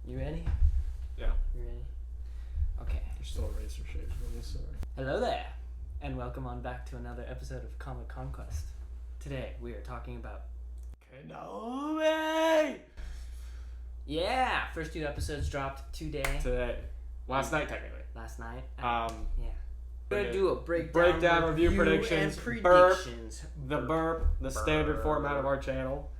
You ready? Yeah. You ready? Okay. There's still a razor shades on this story. Hello there, and welcome on back to another episode of Comic Conquest. Today we are talking about Kenobi! Yeah, first 2 episodes dropped today. Last night, technically. Last night. Um, yeah. We're gonna do a breakdown, review, predictions, and predictions. The standard format of our channel.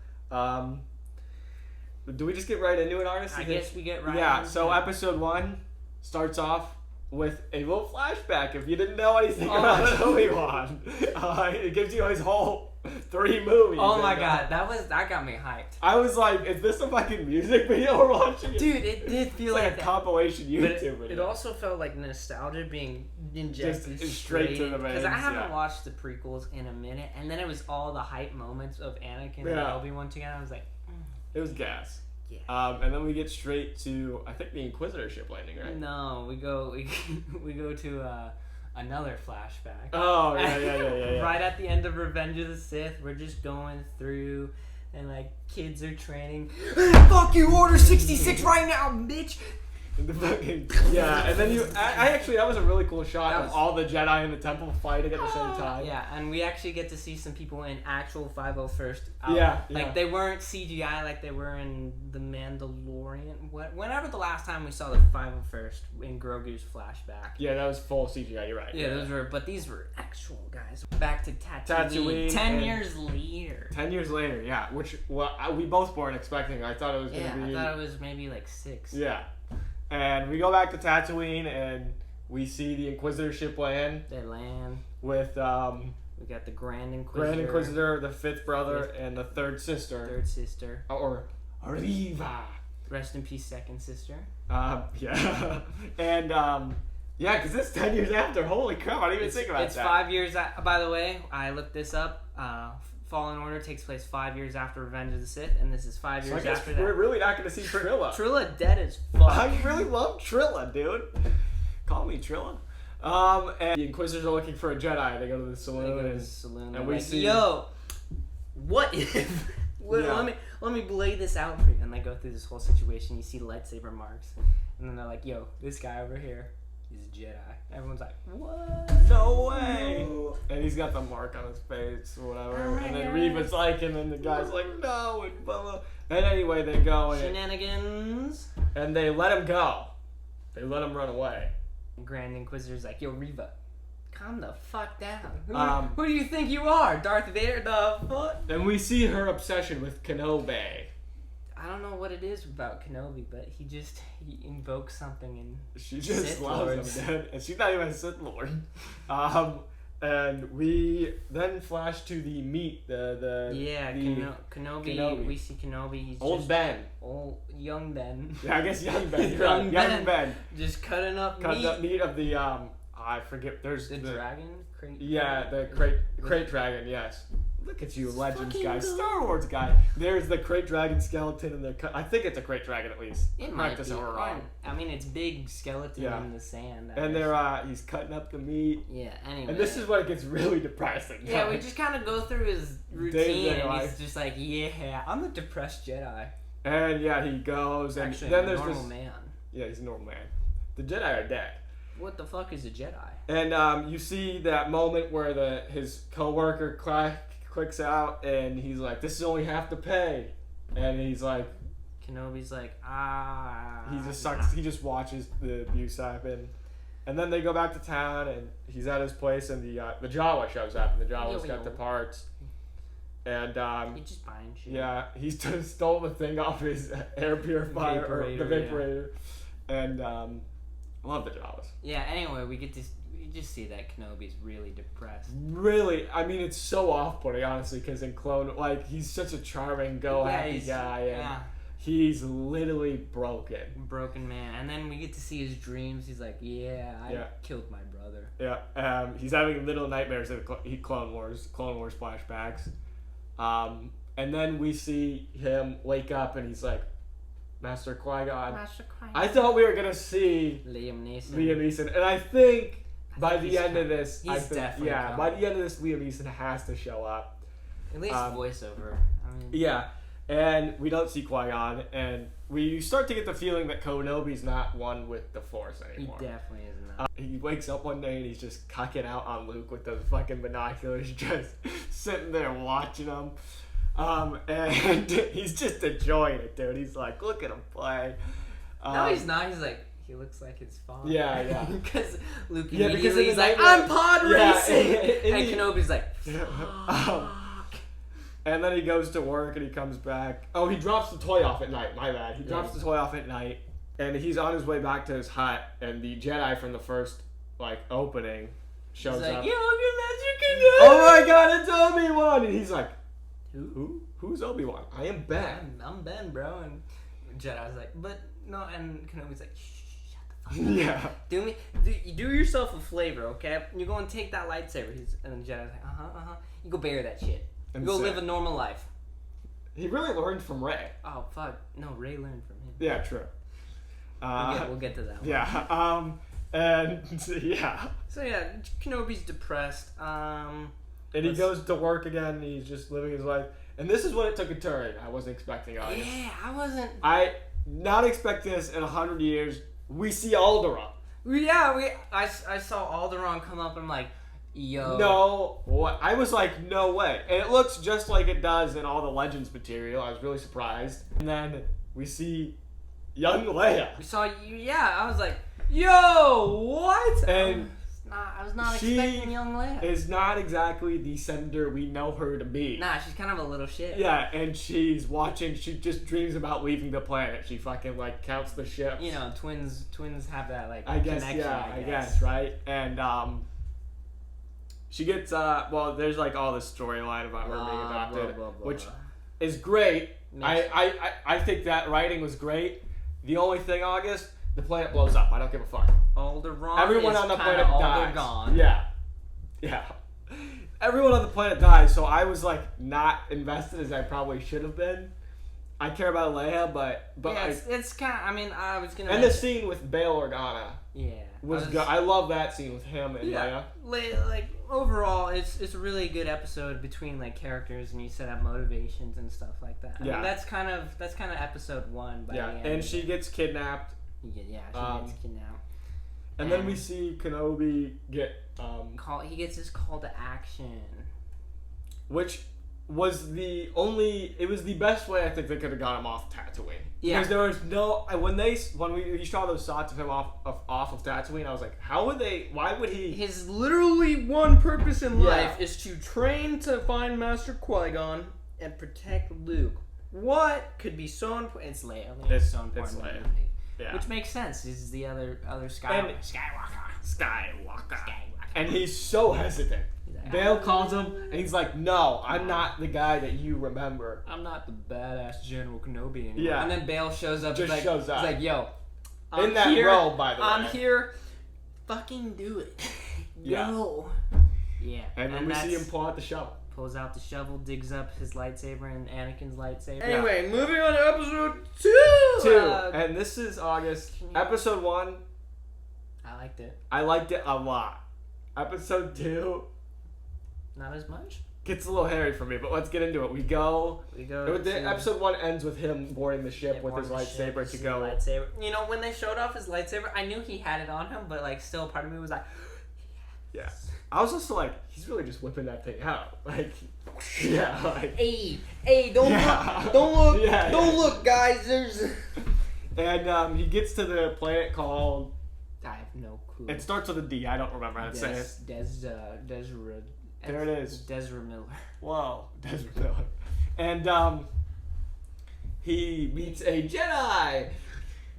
Do we just get right into it, honestly? I guess we get right Yeah, into so it. episode 1 starts off with a little flashback. If you didn't know anything about Obi-Wan, it gives you his whole 3 movies. Oh my god, that got me hyped. I was like, is this a fucking music video we're watching? Dude, it did feel It's like a that. compilation YouTube But it video. also felt like nostalgia being injected Just straight to the veins, because I haven't yeah. watched the prequels in a minute, and then it was all the hype moments of Anakin and Obi-Wan together. I was like, It was gas. Yeah. And then we get straight to, I think, the Inquisitor ship landing, right? No, we go to another flashback. Oh, yeah. Right at the end of Revenge of the Sith, we're just going through, and like kids are training. Fuck you, Order 66 right now, bitch. The fucking, yeah, and then I actually, that was a really cool shot of all the Jedi in the temple fighting at the same time. Yeah, and we actually get to see some people in actual 501st. Yeah. Like they weren't CGI like they were in The Mandalorian. Whenever the last time we saw the 501st in Grogu's flashback. Yeah, that was full CGI, you're right. Yeah, but these were actual guys. Back to Tatooine 10 years later. 10 years later, yeah, which, we both weren't expecting. I thought it was going to be... I thought it was maybe like 6. Yeah. And we go back to Tatooine, and we see the Inquisitor ship land. They land. With, we got the Grand Inquisitor, the 5th brother, and the 3rd sister. 3rd sister. Or Riva. Rest in peace, 2nd sister. Yeah. And, yeah, because it's 10 years after. Holy crap, I didn't even think about that. It's 5 years, by the way, I looked this up. Fallen Order takes place 5 years after Revenge of the Sith, and this is 5 years after that. We're really not going to see Trilla. Trilla dead as fuck. I really love Trilla, dude. Call me Trilla. And the Inquisitors are looking for a Jedi. They go to the saloon. And we see... Yo, what if... Let me lay this out for you. And they go through this whole situation. You see lightsaber marks. And then they're like, yo, this guy over here, he's a Jedi. Everyone's like, what? No way! And he's got the mark on his face or whatever. And then Reva's like, and then the guy's like, no, and blah, blah. And anyway, they go and... Shenanigans. And they let him go. They let him run away. Grand Inquisitor's like, yo, Reva, calm the fuck down. Who do you think you are? Darth Vader? The fuck? And we see her obsession with Kenobi. I don't know what it is about Kenobi, but he invokes something and she just Sith loves Lords. him, dude. And she's not even a Sith Lord. And we then flash to the meet, Kenobi. We see Kenobi. He's old just Ben. Young Ben. Yeah, I guess young Ben. Young Ben. Just cutting up meat of the I forget. There's the dragon. Crate. Yeah, the crate dragon. Yes. Look at you, Legends guy, cool. Star Wars guy. There's the crate dragon skeleton in the. I think it's a crate dragon at least. It might be. I mean, it's big skeleton in the sand. And he's cutting up the meat. Yeah. Anyway. And this is when it gets really depressing. Yeah, we just kind of go through his routine, and he's just like, "Yeah, I'm a depressed Jedi." And yeah, he goes, and actually, then there's normal man. Yeah, he's a normal man. The Jedi are dead. What the fuck is a Jedi? And you see that moment where his coworker clicks out, and he's like, "This is only half the pay," and he's like, Kenobi's like, He just sucks. He just watches the abuse happen, and then they go back to town, and he's at his place, and the Jawa shows up, and the Jawa's got the parts, and he's just buying shit. Yeah, he's just stole the thing off his air purifier, the vaporator, and I love the Jawas. Yeah. Anyway, we just see that Kenobi's really depressed. Really, I mean, it's so off-putting, honestly, because in Clone, like, he's such a charming, happy guy, and he's literally broken. Broken man. And then we get to see his dreams. He's like, I killed my brother. Yeah, he's having little nightmares of Clone Wars flashbacks. And then we see him wake up, and he's like, Master Qui-Gon. I thought we were going to see Liam Neeson. And I think... By the end of this, definitely by the end of this, Liam Neeson has to show up. At least voiceover. I mean, yeah, And we don't see Qui-Gon, and we start to get the feeling that Kenobi's not one with the Force anymore. He definitely is not. He wakes up one day and he's just cucking out on Luke with those fucking binoculars, just sitting there watching him. And he's just enjoying it, dude. He's like, look at him play. No, he's not. He's like, he looks like his father. Yeah. Because Luke Yeah, immediately because he's like, I'm pod racing! And Kenobi's like, and then he goes to work and he comes back. Oh, he drops the toy off at night. My bad. He drops the toy off at night. And he's on his way back to his hut. And the Jedi from the first, opening shows he's like, up. yo, you're Master Kenobi! Oh my god, it's Obi-Wan! And he's like, Who? Who's Obi-Wan? I am Ben. I'm Ben, bro. And Jedi's like, but no. And Kenobi's like, shut the fuck up. Yeah. Do yourself a flavor, okay? You go and take that lightsaber. And the Jedi's like, You go bury that shit. You go live a normal life. He really learned from Rey. Oh, fuck. No, Rey learned from him. Yeah, true. We'll get to that one. Yeah. And, yeah. So, yeah, Kenobi's depressed. And he goes to work again, and he's just living his life. And this is when it took a turn. I wasn't expecting, August. Yeah, I wasn't... I not expect this in 100 years. We see Alderaan. Yeah, I saw Alderaan come up, and I'm like, yo. No, what? I was like, no way. And it looks just like it does in all the Legends material. I was really surprised. And then we see young Leia. We saw you, yeah. I was like, yo, what? And I was not expecting young Leia. Is not exactly the senator we know her to be. Nah, she's kind of a little shit. Yeah, and she's watching. She just dreams about leaving the planet. She fucking counts the ships. You know, twins have that I guess, connection. yeah, I guess, right? And she gets there's all this storyline about her being adopted, which is great. I think that writing was great. The only thing, August, the planet blows up. I don't give a fuck. Alderaan Everyone on the planet dies. Gone. Yeah. Everyone on the planet dies, so I was not invested as I probably should have been. I care about Leia, but yeah, it's kind of. I mean, I was gonna. And the scene with Bail Organa. Yeah. Was good. I love that scene with him and Leia. Overall, it's a really good episode between characters, and you set up motivations and stuff like that. I mean, that's kind of episode 1. By the end. And she gets kidnapped. She gets kidnapped. And then we see Kenobi get he gets his call to action, which was the best way I think they could have got him off Tatooine. Yeah. Because there was no when we saw those shots of him off of Tatooine, I was like, why would he? His literally one purpose in life is to train to find Master Qui-Gon and protect Luke. What could be so important? It's Leia. It's so important. It's Leia. Yeah. Which makes sense. This is the other Skywalker. And he's so hesitant. Bale calls him, and he's like, no, I'm not the guy that you remember. I'm not the badass General Kenobi anymore. Yeah. And then Bale shows up. He's like, yo, I'm in that role, by the way. I'm here. Fucking do it. Go. Yeah. And then we see him pull out the shovel. Pulls out the shovel, digs up his lightsaber and Anakin's lightsaber. Anyway, moving on to episode 2. And this is August. Episode 1. I liked it. I liked it a lot. Episode 2. Not as much. Gets a little hairy for me, but let's get into it. We go. Episode 1 ends with him boarding the ship with his lightsaber to go. Lightsaber. You know, when they showed off his lightsaber, I knew he had it on him, but still, part of me was like, yeah. I was just like, he's really just whipping that thing out. Hey, don't look, don't look, guys. There's. And he gets to the planet called. I have no clue. It starts with a D. I don't remember how to say it. There it is. Desra Miller. Whoa, Desra Miller. And he meets a Jedi.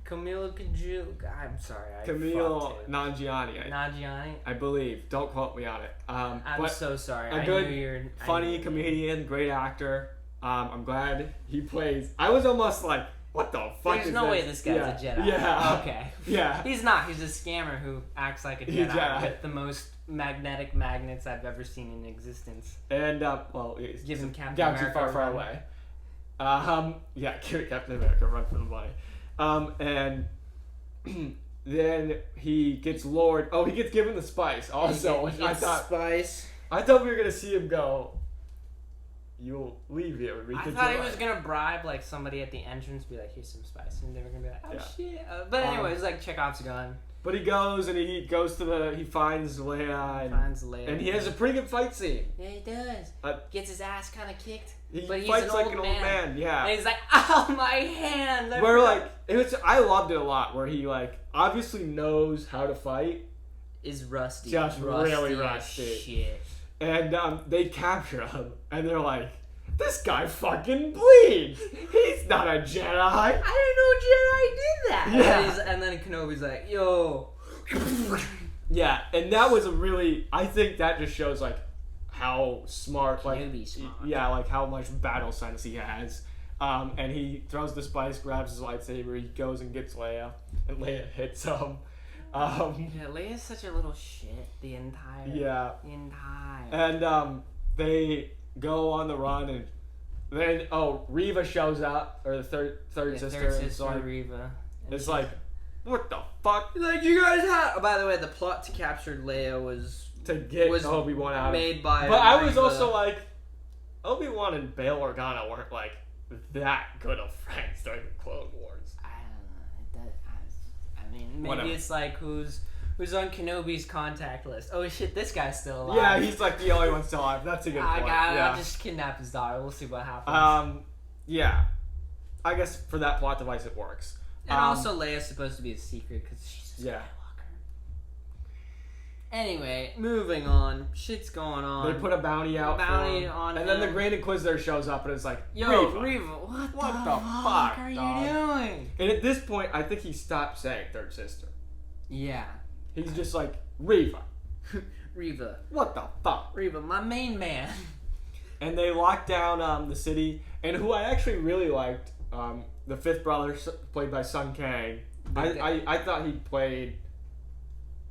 Camille I'm sorry. Camille Nanjiani. Nanjiani? I believe. Don't quote me on it. I'm so sorry. A good, funny comedian, great actor. I'm glad he plays. I was almost like, what the fuck There's no way this guy's a Jedi. Yeah. Okay. Yeah. He's not. He's a scammer who acts like a Jedi with the most magnetic magnets I've ever seen in existence. And, give him Captain Galaxy America far away. Captain America, run for the money. And then he gets lured. Oh, he gets given the spice also. Spice. I thought we were gonna see him go. you'll leave here. I thought he was gonna bribe like somebody at the entrance, be like, "Here's some spice," and they were gonna be like, "Oh shit!" But anyway, it's like Chekhov's gun. But he goes and he finds Leia and he has a pretty good fight scene. Yeah, he does. Gets his ass kind of kicked. But he's fights an like old an old man. Yeah. And he's like, "Ow, my hand!" Where I loved it a lot. Where he like obviously knows how to fight. Is rusty. Just really rusty. Shit. And they capture him, and they're like, "This guy fucking bleeds. He's not a Jedi. I didn't know Jedi did that." Yeah. And then Kenobi's like, "Yo." Yeah, and that was I think that just shows like how smart, Kenobi's smart. Yeah, like how much battle sense he has. And he throws the spice, grabs his lightsaber, he goes and gets Leia, and Leia hits him. Leia's such a little shit the entire. And they go on the run, and then Reva shows up, or the third sister, Reva. It's like, what the fuck? Like, you guys had. Oh, by the way, the plot to capture Leia was to get Obi-Wan out. Made by. But I was also like, Obi-Wan and Bail Organa weren't like that good of friends during the Clone Wars. I don't know. I mean, maybe Whatever. It's like who's on Kenobi's contact list. Oh shit, this guy's still alive. Yeah, he's like the only one still alive. That's a good point. I'll just kidnap his daughter. We'll see what happens. Yeah. I guess for that plot device it works. And also Leia's supposed to be a secret because she's a Skywalker. Anyway, moving on. Shit's going on. They put a bounty out on and then the Grand Inquisitor shows up and it's like, Yo, Reva, what the fuck are you doing? And at this point, I think he stopped saying third sister. Yeah. He's just like, Reva. Reva. What the fuck? Reva, my main man. And they locked down the city. And who I actually really liked, the fifth brother, played by Sun Kang. I thought he played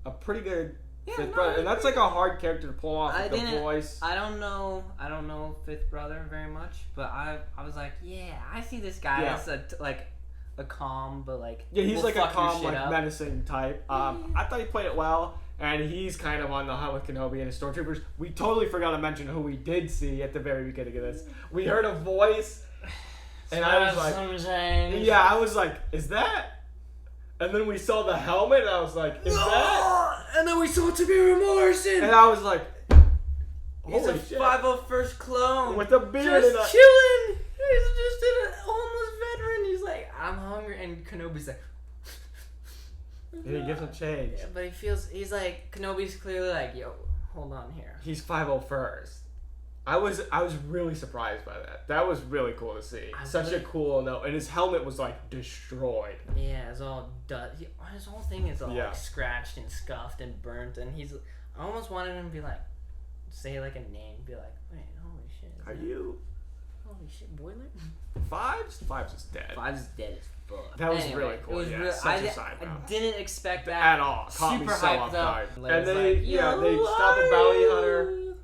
a pretty good fifth brother. And that's like a hard character to pull off with the voice. I don't know fifth brother very much. But I was like, yeah, I see this guy as a calm, but like... Yeah, he's like a calm, like menacing type. I thought he played it well. And he's kind of on the hunt with Kenobi and his stormtroopers. We totally forgot to mention who we did see at the very beginning of this. We heard a voice, and I was like, is that? And then we saw the helmet, and I was like, is that? And then we saw Tamira Morrison! And I was like, he's a 501st clone. With a beard just and chilling! He's just a homeless veteran. He's like, I'm hungry. And Kenobi's like... Yeah, he gives him change. Yeah, but he's like, Kenobi's clearly like, yo, hold on here. He's 501st. I was really surprised by that. That was really cool to see. Such a cool note. And his helmet was like destroyed. Yeah, it's all his whole thing is all like scratched and scuffed and burnt. And I almost wanted him to be like, say like a name, be like, wait, holy shit. Holy shit, Boiler? Fives is dead. Fives is dead as fuck. That was really cool. It was such a side note. I didn't expect that at all. Caught super me so hyped off up. guard. And they stop a bounty hunter,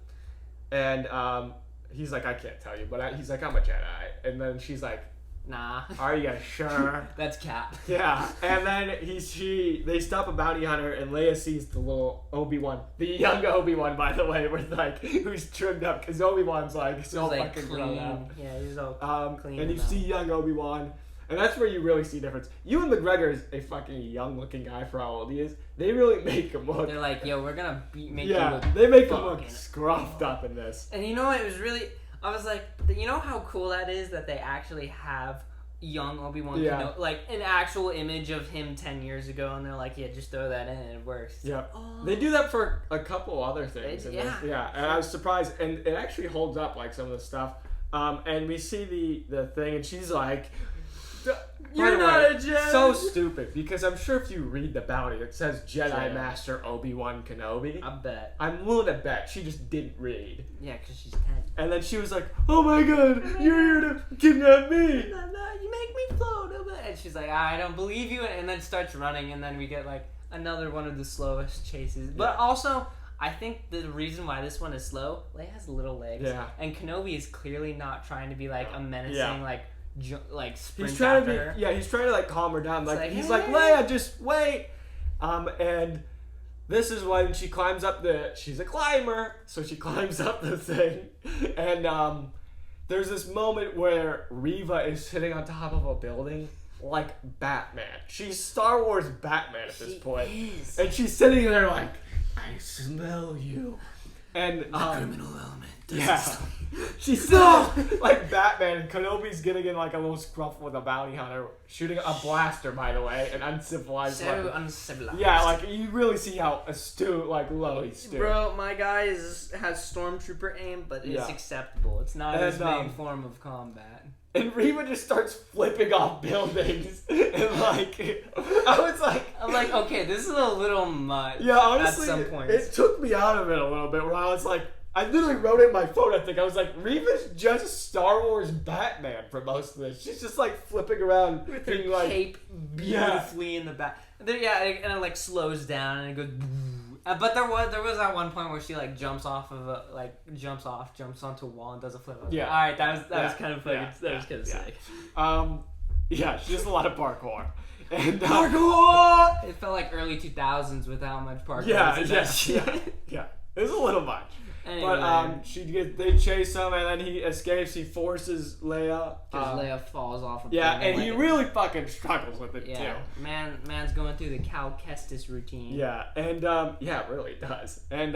and he's like, I can't tell you, but he's like, I'm a Jedi. And then she's like, nah. Are you sure? That's Cap. Yeah. And then they stop a bounty hunter, and Leia sees the little Obi-Wan, the young Obi-Wan, by the way, with like who's trimmed up because Obi-Wan's like so fucking grown up. Yeah, he's all clean. And you see young Obi-Wan. And that's where you really see the difference. Ewan McGregor is a fucking young-looking guy for how old he is. They really make him look... They're like, yo, we're gonna make you look... Yeah, they make him look scruffed up in this. And you know what? It was really... I was like, you know how cool that is that they actually have young Obi-Wan Kenobi, like an actual image of him 10 years ago, and they're like, yeah, just throw that in and it works. Yeah. They do that for a couple other things. Yeah, and I was surprised. And it actually holds up, like, some of the stuff. And we see the thing, and she's like... You're not a Jedi. So stupid, because I'm sure if you read the bounty, it says Jedi Master Obi-Wan Kenobi. I bet. I'm willing to bet she just didn't read. Yeah, because she's 10. And then she was like, oh my god, you're here to kidnap me. You make me float. And she's like, I don't believe you. And then starts running, and then we get like another one of the slowest chases. But also... I think the reason why this one is slow, Leia has little legs. Yeah. And Kenobi is clearly not trying to be like a menacing, like sprint he's trying after her. Yeah, he's trying to like calm her down. Like he's like, Leia, just wait. And this is when she climbs up she's a climber, so she climbs up the thing, and there's this moment where Reva is sitting on top of a building like Batman. She's Star Wars Batman at this point. Is. And she's sitting there like, I smell you. And the criminal element. Yeah. She's still like Batman, and Kenobi's getting in like a little scruff with a bounty hunter, shooting a blaster, by the way, an uncivilized weapon. Uncivilized. Yeah, like you really see how astute, like low he's stooped. Bro, my guy has stormtrooper aim, but it's acceptable. It's not his main form of combat. And Reva just starts flipping off buildings, and like, I'm like, okay, this is a little much. Yeah, honestly, at some point. It took me out of it a little bit, where I was like, I literally wrote in my phone, I think, I was like, Reva's just Star Wars Batman for most of this. She's just like flipping around with being her like, cape beautifully in the back. Yeah, and it like slows down and it goes. But there was at one point where she like jumps onto a wall and does a flip. Yeah. All right, that was kind of funny. That was kind of sick. Yeah, she does a lot of parkour. And parkour. It felt like early 2000s with how much parkour. Yeah. It was a little much. Anyway. But they chase him and then he escapes. He forces Leia. Because Leia falls off. And he really fucking struggles with it too. Man's going through the Cal Kestis routine. Yeah, and it really does. And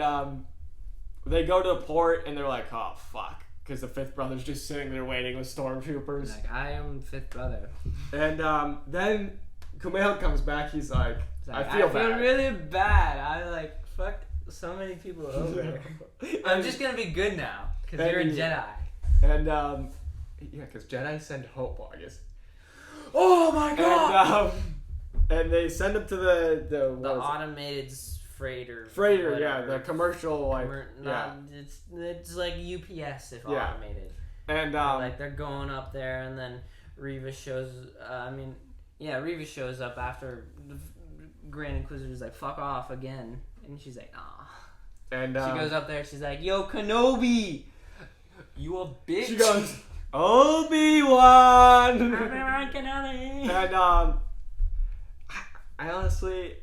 they go to the port and they're like, oh fuck, because the fifth brother's just sitting there waiting with stormtroopers. Like, I am fifth brother. And then Kumail comes back. He's like, I feel bad. Really bad. I like fucked so many people over. I'm just gonna be good now because you're a Jedi. And because Jedi send hope, I guess. Oh my god! And they send him to the automated freighter. Freighter, yeah, the commercial It's like UPS if automated. And like they're going up there, and then Reva shows. Reva shows up after the Grand Inquisitor's like, "Fuck off" again. And she's like, "Aw." And she goes up there. She's like, "Yo, Kenobi, you a bitch." She goes, "Obi-Wan." Obi-Wan Kenobi. And I honestly,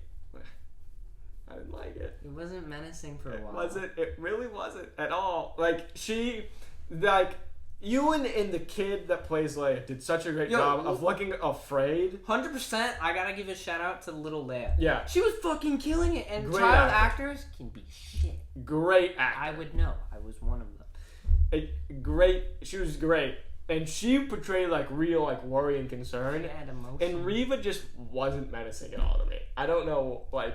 I didn't like it. It wasn't menacing for a while. It really wasn't at all. Ewan and the kid that plays Leia did such a great job of looking afraid. 100%. I gotta give a shout out to little Leia. Yeah, she was fucking killing it. And great child actors can be shit. Great actor. I would know. I was one of them. She was great, and she portrayed like real worry and concern. She had emotion. And Reva just wasn't menacing at all to me. I don't know, I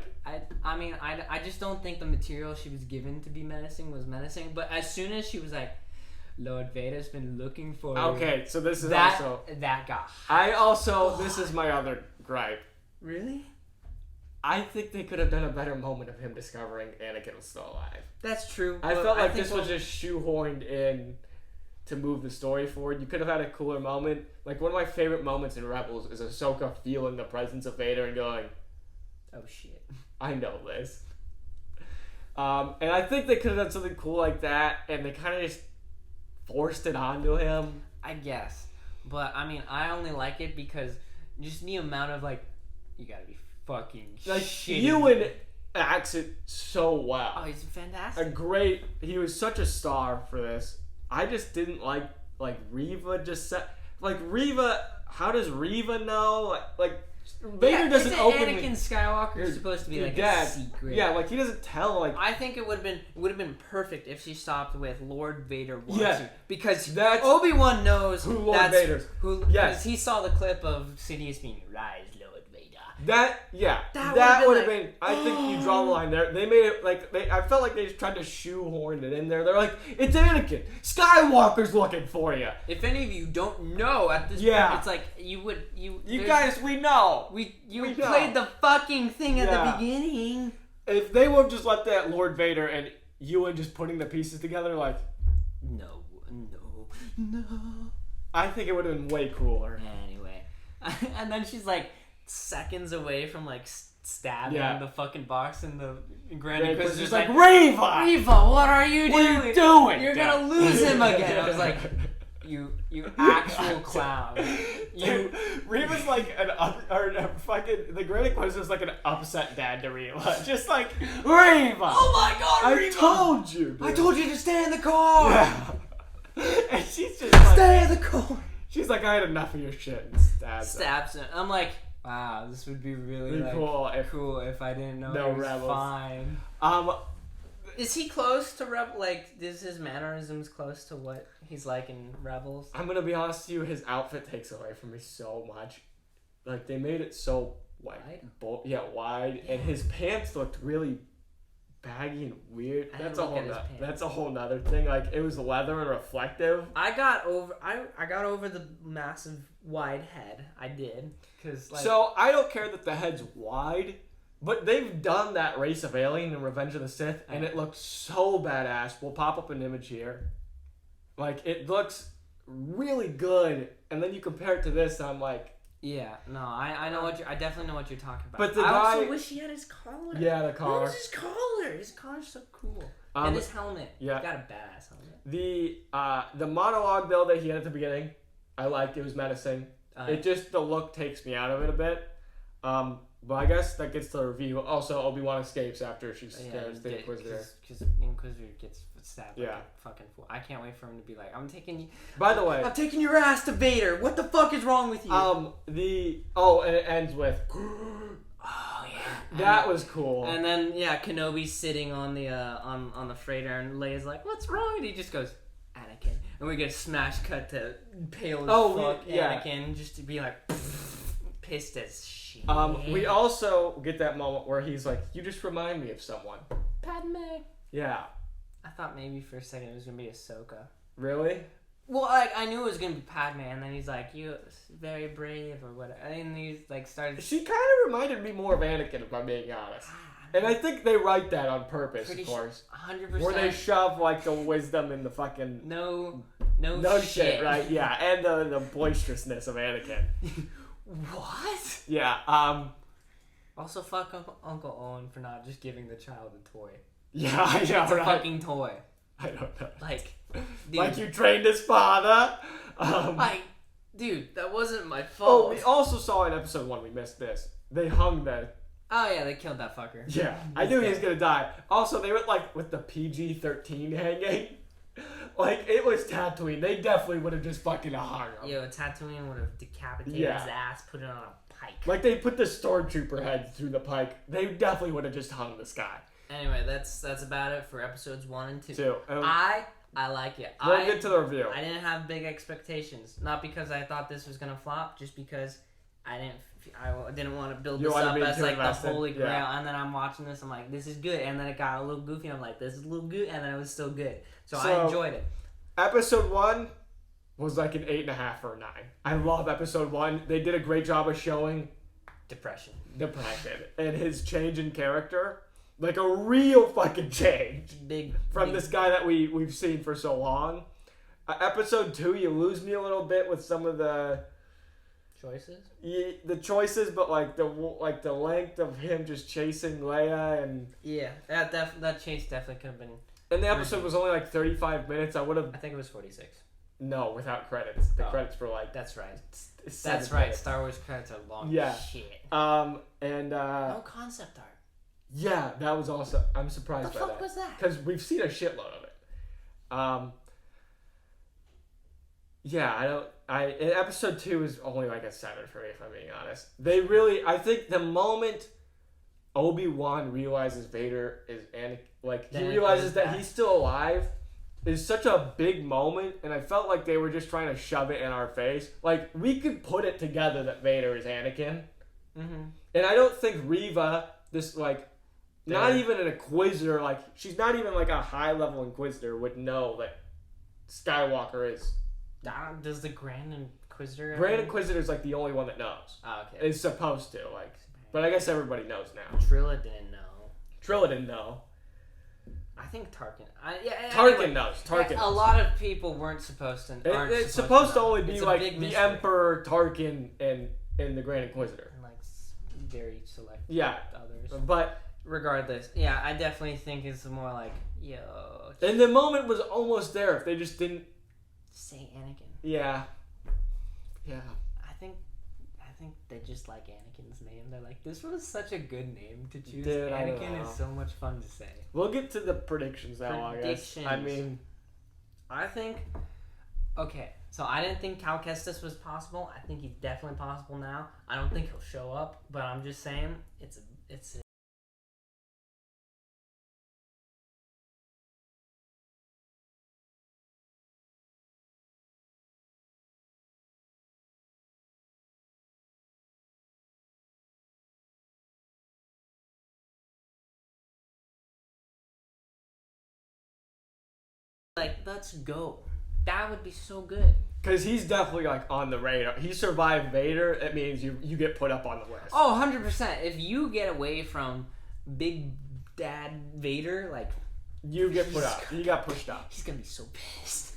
just don't think the material she was given to be menacing was menacing. But as soon as she was like, Lord Vader's been looking for you. Okay, so this is that also. This is my other gripe. Really? I think they could have done a better moment of him discovering Anakin was still alive. That's true. I felt like this was just shoehorned in to move the story forward. You could have had a cooler moment. Like, one of my favorite moments in Rebels is Ahsoka feeling the presence of Vader and going, "Oh shit, I know this." And I think they could have done something cool like that, and they kind of just forced it onto him. I guess. But, I only like it because just the amount of, you gotta be fucking shitty. Ewan acts it so well. Oh, he's fantastic. He was such a star for this. I just didn't like Reva just said, Reva, how does Reva know? Vader doesn't openly. Anakin Skywalker is supposed to be a secret. Yeah, he doesn't tell. I think it would have been perfect if she stopped with Lord Vader wants you, because that's Obi-Wan knows who Lord Vader's. Because he saw the clip of Sidious being "Rise, Lord Vader." That would have been. I think you draw the line there. They made it I felt like they just tried to shoehorn it in there. They're like, it's Anakin. Skywalker's looking for you. If any of you don't know at this point, it's like you guys, we know. You played the fucking thing at the beginning. If they would have just let that Lord Vader and Ewan just putting the pieces together, no. I think it would have been way cooler. Anyway, and then she's seconds away from stabbing the fucking box, and the Grand Inquisitor's just like, Reva, what are you doing? What are you doing? You're gonna lose him again. I was like, you actual clown. Reva's the Grand Inquisitor's like an upset dad to Reva. Just like, Reva! Oh my god, Reva! I told you, dude. I told you to stay in the car! Yeah. And she's just like, stay in the corner. She's like, I had enough of your shit, and stabs him. I'm like, wow, this would be really like, cool if I didn't know he was Rebels. fine. Is he close to Like, is his mannerisms close to what he's like in Rebels? I'm gonna be honest with you, his outfit takes away from me so much. Like, they made it so wide, wide, and his pants looked really baggy and weird. That's a whole nother thing. Like, it was leather and reflective. I got over the massive wide head. I did, cause like. So I don't care that the head's wide, but they've done that race of alien in Revenge of the Sith, and it looks so badass. We'll pop up an image here. Like, it looks really good, and then you compare it to this, and I'm like. Yeah, no, I know I definitely know what you're talking about. But the I guy, also wish he had his collar. Yeah, the collar. What is his collar? His collar's so cool. And his helmet. Yeah. He got a badass helmet. The monologue though that he had at the beginning, I liked. It was menacing. It just, the look takes me out of it a bit. But I guess that gets to the review. Also, Obi-Wan escapes after she scares the Inquisitor. Because Inquisitor gets stabbed like a fucking fool. I can't wait for him to be like, I'm taking your ass to Vader. What the fuck is wrong with you? And it ends with. Oh yeah. That was cool. And then Kenobi's sitting on the freighter, and Leia's like, "What's wrong?" And he just goes, "Anakin." And we get a smash cut to pale as fuck Anakin, just to be like pissed as shit. We also get that moment where he's like, "You just remind me of someone." Padme. Yeah. I thought maybe for a second it was gonna be Ahsoka. Really? Well, like, I knew it was gonna be Padme, and then he's like, "You're very brave," or whatever. And he's like, started. She kind of reminded me more of Anakin, if I'm being honest. And I think they write that on purpose, of course. 100%. Where they shove like the wisdom in the fucking no shit, right? Yeah, and the boisterousness of Anakin. What? Yeah. Also, fuck Uncle Owen for not just giving the child a toy. Yeah, I know, it's a fucking toy. I don't know. Like, dude, like you trained his father. Dude, that wasn't my fault. Oh, we also saw in episode 1. We missed this. They hung that. Oh yeah, they killed that fucker. Yeah, I knew he was gonna die. Also, they went like with the PG-13 hanging. Like, it was Tatooine. They definitely would have just fucking hung him. Yo, Tatooine would have decapitated his ass, put it on a pike. Like, they put the stormtrooper head through the pike. They definitely would have just hung this guy. Anyway, that's about it for episodes 1 and 2. I like it. We'll get to the review. I didn't have big expectations. Not because I thought this was gonna flop, just because I didn't want to build this up as like the holy grail. Yeah. And then I'm watching this, I'm like, this is good. And then it got a little goofy, and I'm like, this is a little good. And then it was still good. So I enjoyed it. Episode 1 was like an 8.5 or a 9. I love episode 1. They did a great job of showing depression and his change in character. Like a real fucking change. From this guy that we've seen for so long. Episode 2, you lose me a little bit with some of the choices. Yeah, the choices, but like the length of him just chasing Leia and that chase definitely could have been. And the episode was only like 35 minutes. I think it was 46. No, without credits. The credits were like. That's right. That's right. Star Wars credits are long. Shit. No concept art. Yeah, that was also. I'm surprised by that. The fuck was that? Because we've seen a shitload of it. And episode 2 is only like a 7 for me, if I'm being honest. I think the moment Obi-Wan realizes Vader is he realizes that he's still alive is such a big moment, and I felt like they were just trying to shove it in our face. Like, we could put it together that Vader is Anakin. Mm-hmm. And I don't think Reva, not even an Inquisitor, she's not even like a high-level Inquisitor, would know that Skywalker is. Does the Grand Inquisitor? Grand Inquisitor is like the only one that knows. Oh, okay. Is supposed to, but I guess everybody knows now. Trilla didn't know. I think Tarkin. Tarkin knows. Tarkin. A lot of people weren't supposed to. It's supposed to only be like the Emperor, Tarkin, and the Grand Inquisitor. And very select. Others. But regardless, I definitely think it's more like And the moment was almost there. If they just didn't say Anakin. Yeah. I think they just like Anakin's name. They're like, this was such a good name to choose. Dude, Anakin is so much fun to say. We'll get to the predictions now, I guess. I mean, I think Okay, so I didn't think Cal Kestis was possible. I think he's definitely possible now. I don't think he'll show up, but I'm just saying it's like, let's go. That would be so good. Because he's definitely like on the radar. He survived Vader. It means you get put up on the list. Oh, 100%. If you get away from Big Dad Vader, like, you get put up. You got pushed up. He's gonna be so pissed.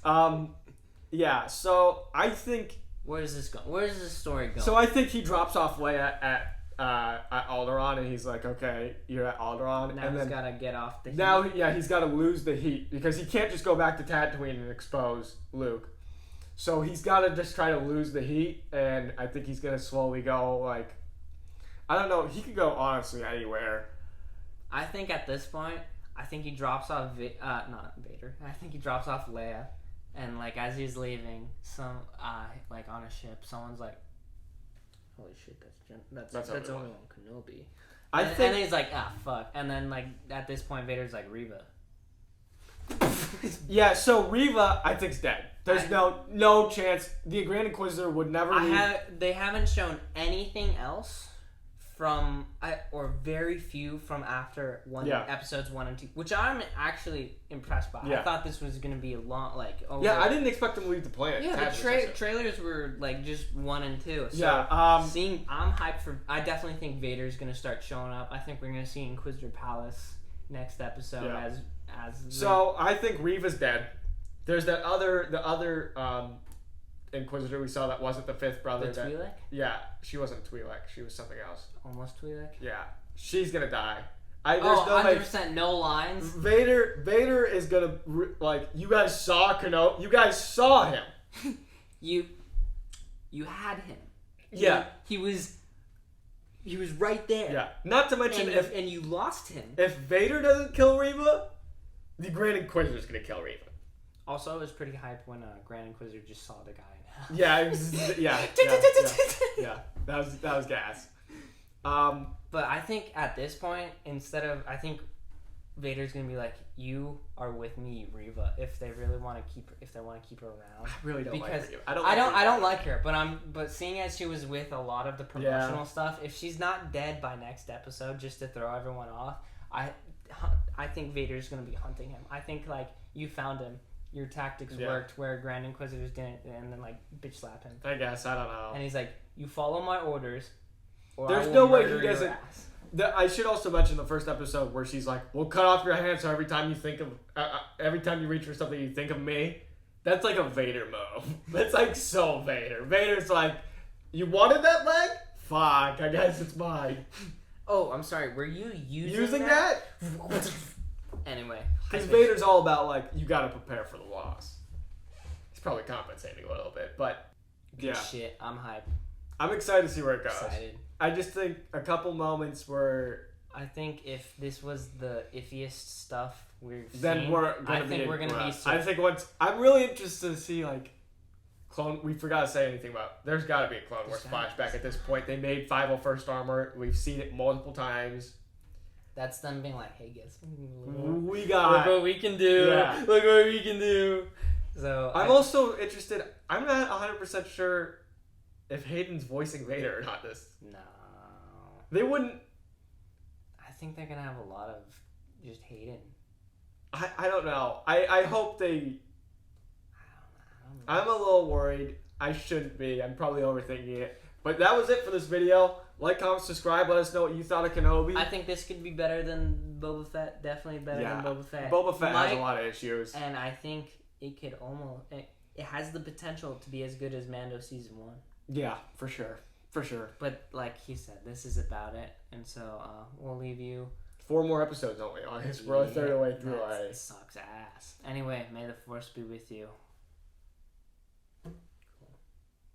Yeah. So I think. Where does this go? Where does this story go? So I think he drops off Leia at Alderaan, and he's like, "Okay, you're at Alderaan." Now and he's then gotta get off the heat. now, yeah, he's got to lose the heat because he can't just go back to Tatooine and expose Luke. So he's got to just try to lose the heat, and I think he's gonna slowly go like, I don't know. He could go honestly anywhere. I think at this point, I think he drops off not Vader. I think he drops off Leia, and like as he's leaving, like on a ship, someone's like, "Holy shit, that's Obi-Wan Kenobi." And then he's like, "Ah, fuck," and then like at this point, Vader's like, "Reva." Yeah, so Reva, I think's dead. There's no chance. The Grand Inquisitor would never. They haven't shown anything else from, or very few from after episodes 1 and 2, which I'm actually impressed by. Yeah. I thought this was gonna be a long, like. Over. Yeah, I didn't expect them to leave the planet. Yeah, the trailers were like just 1 and 2. So yeah. I'm hyped for. I definitely think Vader's gonna start showing up. I think we're gonna see Inquisitor Palace next episode as. So I think Reva's dead. There's the other Inquisitor we saw that wasn't the fifth brother. The Twi'lek? Yeah, she wasn't Twi'lek. She was something else. Almost Twi'lek? Yeah, she's gonna die. There's 100% no lines. Vader is gonna like. You guys saw Kenobi. You guys saw him. you had him. Yeah, he was right there. Yeah. Not to mention and you lost him. If Vader doesn't kill Reva, the Grand Inquisitor's gonna kill Reva. Also, it was pretty hype when Grand Inquisitor just saw the guy in half. Yeah. That was gas. But I think at this point, I think Vader's gonna be like, "You are with me, Reva." If they really want to keep her around. I really don't like Reva. I don't like her, but seeing as she was with a lot of the promotional stuff, if she's not dead by next episode, just to throw everyone off, I think Vader's gonna be hunting him. I think like you found him. Your tactics worked where Grand Inquisitors didn't, and then like bitch slap him. I guess, I don't know. And he's like, "You follow my orders." Or there's no way he doesn't. I should also mention the first episode where she's like, "We'll cut off your hand, so every time you reach for something, you think of me." That's like a Vader move. That's like so Vader. Vader's like, "You wanted that leg? Fuck, I guess it's mine." Oh, I'm sorry. Were you using that? Anyway, because Vader's all about like you got to prepare for the loss. He's probably compensating a little bit, but good shit. I'm hyped. I'm excited to see where it goes. Excited. I just think a couple moments where I think if this was the iffiest stuff we're gonna be. I think I'm really interested to see like Clone. We forgot to say anything about. There's got to be a Clone Wars flashback at this point. They made 501st Armor. We've seen it multiple times. That's them being like, "Hey guys, we got look what we can do. Yeah. Look what we can do." So I'm also interested. I'm not 100% sure if Hayden's voicing Vader or not. No, they wouldn't. I think they're gonna have a lot of just Hayden. I don't know. I hope they. I don't know. I'm a little worried. I shouldn't be. I'm probably overthinking it. But that was it for this video. Like, comment, subscribe. Let us know what you thought of Kenobi. I think this could be better than Boba Fett. Definitely better than Boba Fett. Boba Fett has a lot of issues. And I think it could almost... It has the potential to be as good as Mando Season 1. Yeah, for sure. For sure. But like he said, this is about it. And so we'll leave you... 4 more episodes only. We're a third of the way through already. It sucks ass. Anyway, may the Force be with you.